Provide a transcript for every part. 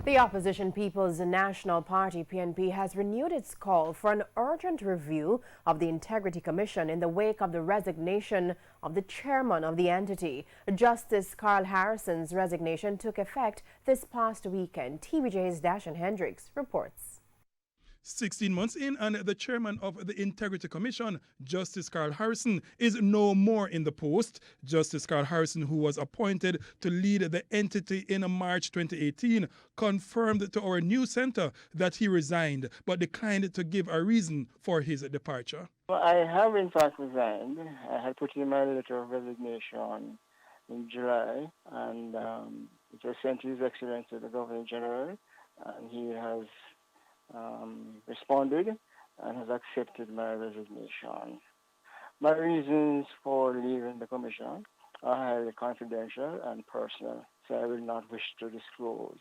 The opposition People's National Party (PNP) has renewed its call for an urgent review of the Integrity Commission in the wake of the resignation of the chairman of the entity. Justice Carl Harrison's resignation took effect this past weekend. TVJ's Dashan Hendricks reports. 16 months in, and the chairman of the Integrity Commission, Justice Carl Harrison, is no more in the post. Justice Carl Harrison, who was appointed to lead the entity in March 2018, confirmed to our news center that he resigned, but declined to give a reason for his departure. I have in fact resigned. I had put in my letter of resignation in July, and it was sent to His Excellency the Governor General, and he has responded and has accepted my resignation. My reasons for leaving the Commission are highly confidential and personal, so I will not wish to disclose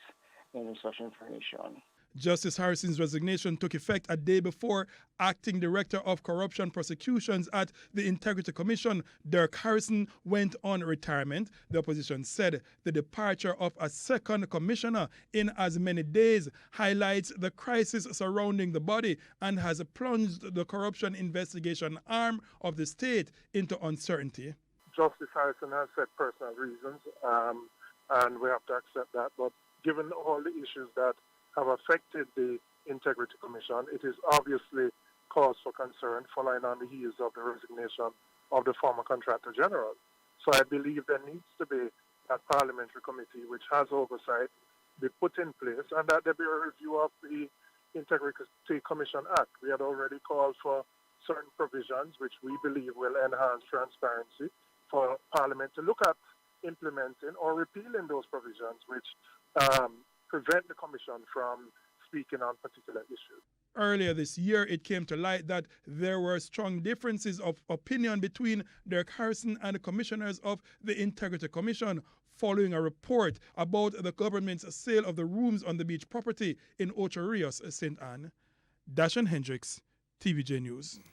any such information. Justice Harrison's resignation took effect a day before Acting Director of Corruption Prosecutions at the Integrity Commission, Dirk Harrison, went on retirement. The opposition said the departure of a second commissioner in as many days highlights the crisis surrounding the body and has plunged the corruption investigation arm of the state into uncertainty. Justice Harrison has said personal reasons, and we have to accept that. But given all the issues that have affected the Integrity Commission, it is obviously cause for concern following on the heels of the resignation of the former Contractor General. So I believe there needs to be a parliamentary committee which has oversight be put in place, and that there be a review of the Integrity Commission Act. We had already called for certain provisions which we believe will enhance transparency for Parliament to look at implementing or repealing those provisions which prevent the Commission from speaking on particular issues. Earlier this year, it came to light that there were strong differences of opinion between Dirk Harrison and the commissioners of the Integrity Commission following a report about the government's sale of the rooms on the beach property in Ocho Rios, St. Anne. Dashan Hendricks, TVJ News.